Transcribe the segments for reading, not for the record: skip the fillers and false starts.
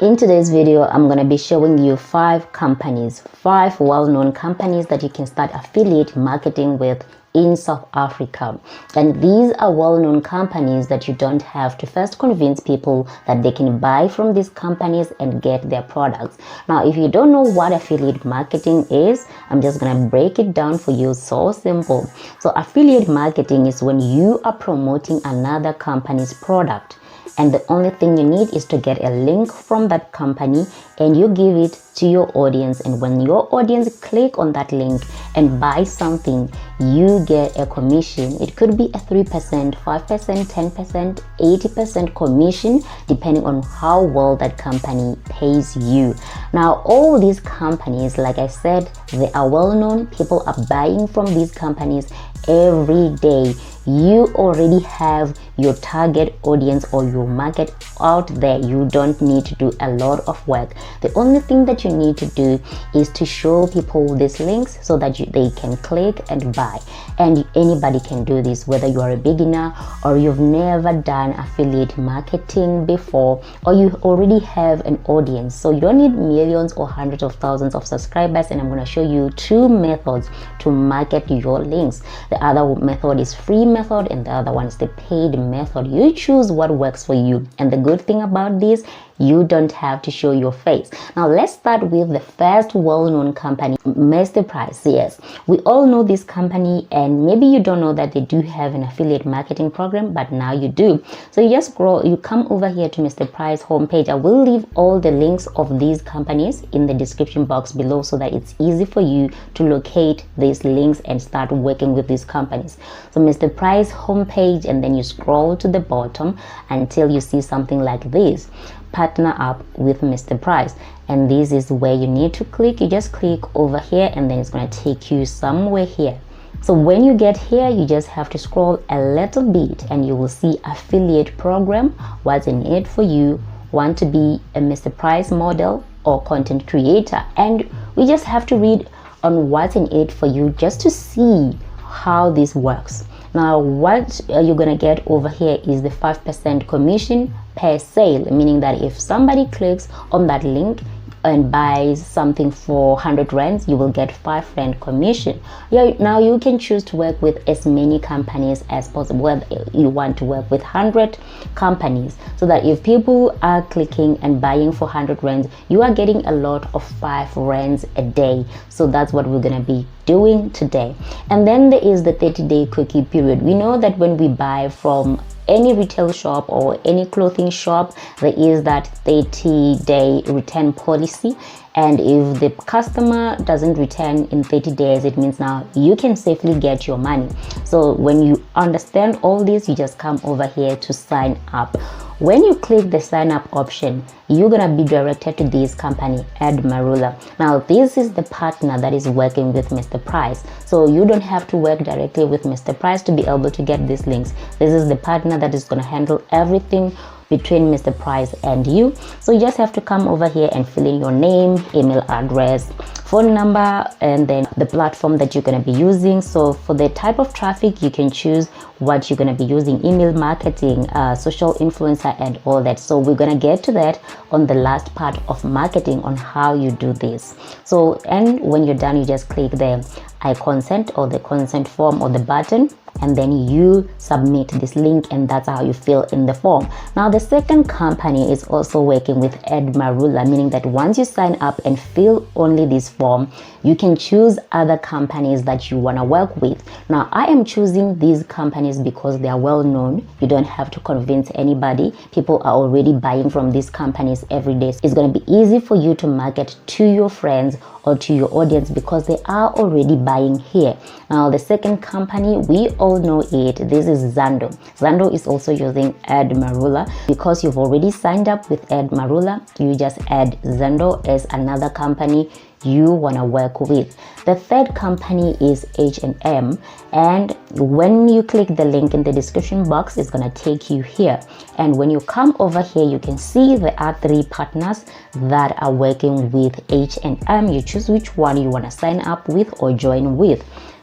In today's video, I'm going to be showing you five well-known companies that you can start affiliate marketing with in South Africa. And these are well-known companies that you don't have to first convince people that they can buy from these companies and get their products. Now, if you don't know what affiliate marketing is, I'm just going to break it down for you. So simple. So affiliate marketing is when you are promoting another company's product, and the only thing you need is to get a link from that company and you give it to your audience, and when your audience click on that link and buy something, you get a commission. It could be a 3%, 5%, 10%, 80% commission depending on how well that company pays you. Now, all these companies, like I said, they are well known. People are buying from these companies every day. You already have your target audience or your market out there. You don't need to do a lot of work. The only thing that you need to do is to show people these links so that they can click and buy. And anybody can do this, whether you are a beginner or you've never done affiliate marketing before, or you already have an audience. So you don't need millions or hundreds of thousands of subscribers. And I'm going to show you two methods to market your links. The other method is free method and the other one is the paid method. You choose what works for you. And the good thing about this, you don't have to show your face. Now let's start with the first well-known company, Mr. Price. Yes, we all know this company, and maybe you don't know that they do have an affiliate marketing program, but now you do. So you just scroll, you come over here to Mr. Price homepage. I will leave all the links of these companies in the description box below so that it's easy for you to locate these links and start working with these companies. So Mr. Price homepage, and then you scroll to the bottom until you see something like this: partner up with Mr. Price. And this is where you need to click. You just click over here and then it's going to take you somewhere here. So when you get here, you just have to scroll a little bit and you will see affiliate program. What's in it for you? Want to be a Mr. Price model or content creator? And we just have to read on what's in it for you just to see how this works. Now, what you're gonna get over here is the 5% commission per sale, meaning that if somebody clicks on that link and buys something for 100 rands, you will get 5 rand commission. Now you can choose to work with as many companies as possible. Whether you want to work with 100 companies, so that if people are clicking and buying for 100 rands, you are getting a lot of 5 rands a day. So that's what we're gonna be doing today. And then there is the 30-day cookie period. We know that when we buy from any retail shop or any clothing shop, there is that 30-day return policy, and if the customer doesn't return in 30 days, it means now you can safely get your money. So when you understand all this, you just come over here to sign up. When you click the sign up option, you're gonna be directed to this company, Marula. Now this is the partner that is working with Mr. Price. So you don't have to work directly with Mr. Price to be able to get these links. This is the partner that is gonna handle everything between Mr. Price and you. So you just have to come over here and fill in your name, email address, phone number, and then the platform that you're going to be using. So for the type of traffic, you can choose what you're going to be using: email marketing, social influencer, and all that. So we're going to get to that on the last part of marketing, on how you do this. So, and when you're done, you just click the I consent or the consent form or the button, and then you submit this link, and that's how you fill in the form. Now the second company is also working with Marula, meaning that once you sign up and fill only this form, you can choose other companies that you want to work with. Now I am choosing these companies because they are well known. You don't have to convince anybody. People are already buying from these companies every day. It's going to be easy for you to market to your friends or to your audience because they are already buying here. Now the second company, we all know it. This is Zando. Zando is also using Marula. Because you've already signed up with Marula, you just add Zando as another company you want to work with. The third company is H&M, and when you click the link in the description box, it's going to take you here. And when you come over here, you can see there are 3 partners that are working with H&M. You choose which one you want to sign up with or join with.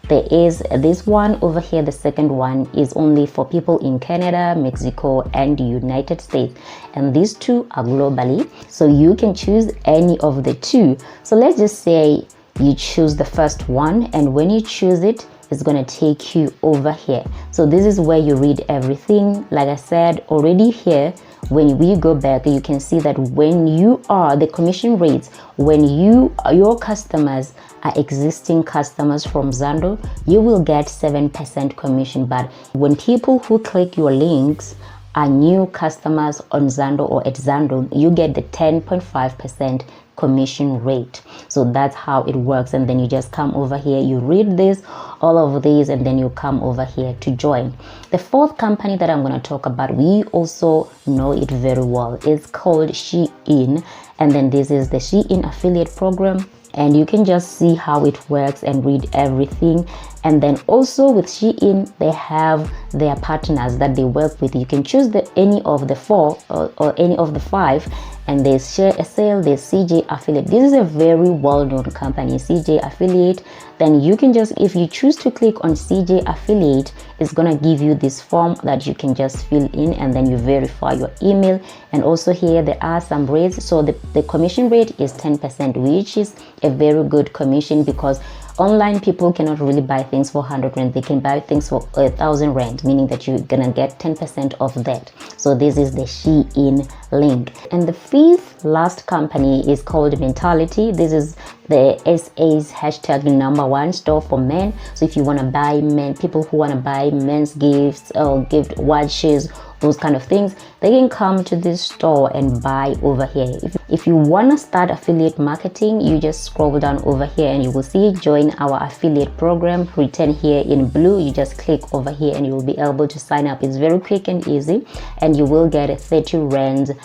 There is this one over here. The second one is only for people in Canada, Mexico, and the United States, and these two are globally, so you can choose any of the two. So let's just say you choose the first one, and when you choose it, it's going to take you over here. So this is where you read everything. Like I said already here, when we go back, you can see that when you are the commission rates, when your customers are existing customers from Zando, you will get 7% commission. But when people who click your links are new customers on Zando or at Zando, you get the 10.5% commission rate. So that's how it works. And then you just come over here, you read this, all of these, and then you come over here to join. The fourth company that I'm going to talk about, we also know it very well. It's called Shein, and then this is the Shein affiliate program, and you can just see how it works and read everything. And then also with Shein, they have their partners that they work with. You can choose any of the four or any of the five, and there's Share a Sale, there's CJ Affiliate. This is a very well-known company, CJ Affiliate. Then you can just, if you choose to click on CJ Affiliate, it's gonna give you this form that you can just fill in, and then you verify your email. And also here there are some rates. So the commission rate is 10%, which is a very good commission, because online people cannot really buy things for 100 rand. They can buy things for 1,000 rand, meaning that you're gonna get 10% of that. So this is the Shein link. And the fifth last company is called Mentality. This is the SA's hashtag #1 store for men. So if you want to buy people who want to buy men's gifts or gift watches, those kind of things, they can come to this store and buy over here. If you want to start affiliate marketing, you just scroll down over here and you will see join our affiliate program written here in blue. You just click over here and you will be able to sign up. It's very quick and easy, and you will get a 30 rand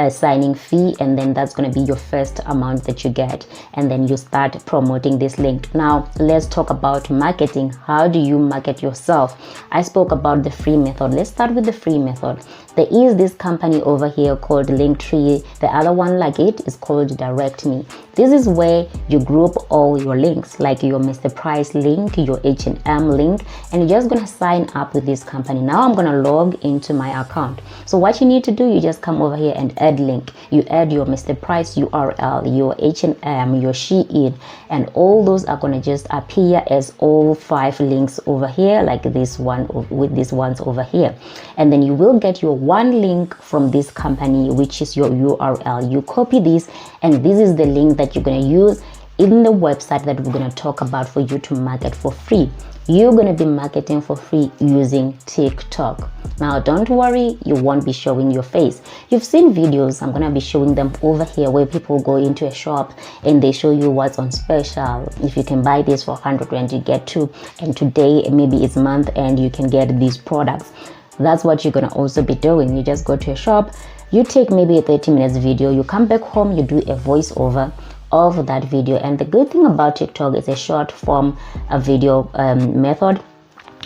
signing fee, and then that's going to be your first amount that you get, and then you start promoting this link. Now let's talk about marketing. How do you market yourself? I spoke about the free method. Let's start with the free method. There is this company over here called Linktree. The other one like it is called Direct Me. This is where you group all your links, like your Mr. Price link, your H&M link, and you're just gonna sign up with this company. Now I'm gonna log into my account. So what you need to do, you just come over here and add link. You add your Mr. Price URL, your H&M, your Shein, and all those are gonna just appear as all 5 links over here, like this one with these ones over here. And then you will get your one link from this company, which is your URL. You copy this, and this is the link that you're going to use in the website that we're going to talk about for you to market for free. You're going to be marketing for free using TikTok. Now don't worry, you won't be showing your face. You've seen videos, I'm going to be showing them over here, where people go into a shop and they show you what's on special. If you can buy this for 100 rand, you get 2, and today maybe it's month and you can get these products. That's what you're going to also be doing. You just go to a shop, you take maybe a 30 minutes video, you come back home, you do a voiceover of that video. And the good thing about TikTok is a short form video method,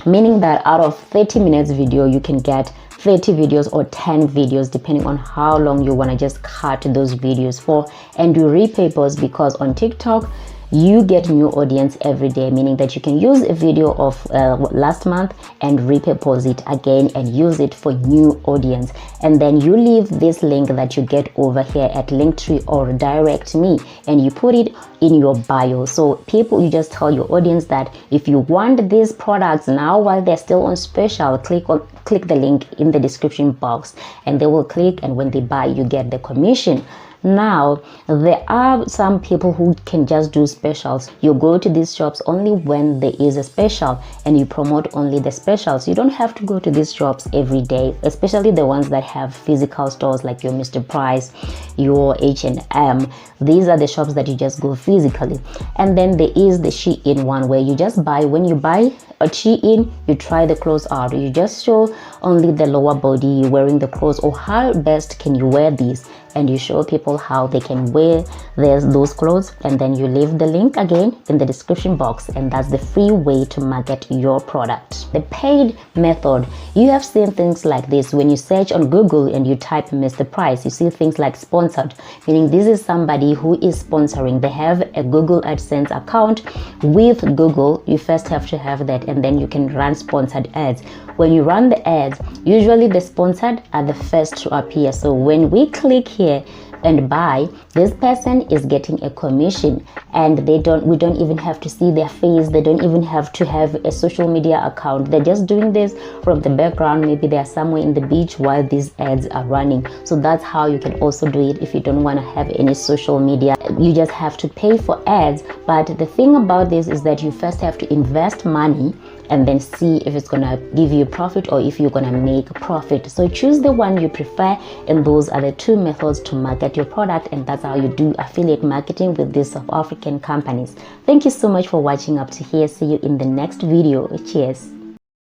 meaning that out of 30 minutes video you can get 30 videos or 10 videos, depending on how long you want to just cut those videos for, and do repurpose, because on TikTok you get new audience every day, meaning that you can use a video of last month and repurpose it again and use it for new audience. And then you leave this link that you get over here at Linktree or Direct Me, and you put it in your bio. So people, you just tell your audience that if you want these products now while they're still on special, click the link in the description box, and they will click, and when they buy, you get the commission. Now there are some people who can just do specials. You go to these shops only when there is a special, and you promote only the specials. You don't have to go to these shops every day, especially the ones that have physical stores like your Mr. Price, your H&M. These are the shops that you just go physically. And then there is the Shein one, where you just buy. When you buy a Shein, you try the clothes out. You just show only the lower body wearing the clothes, or how best can you wear these, and you show people how they can wear those clothes, and then you leave the link again in the description box, and that's the free way to market your product. The paid method, you have seen things like this when you search on Google and you type Mr. Price. You see things like sponsored, meaning this is somebody who is sponsoring. They have a Google AdSense account with Google. You first have to have that, and then you can run sponsored ads. When you run the ads, usually the sponsored are the first to appear. So when we click here and buy, this person is getting a commission, and we don't even have to see their face. They don't even have to have a social media account. They're just doing this from the background. Maybe they're somewhere in the beach while these ads are running. So that's how you can also do it if you don't want to have any social media. You just have to pay for ads. But the thing about this is that you first have to invest money and then see if it's gonna give you profit or if you're gonna make profit. So choose the one you prefer, and those are the two methods to market your product, and that's how you do affiliate marketing with these South African companies. Thank you so much for watching up to here. See you in the next video. Cheers.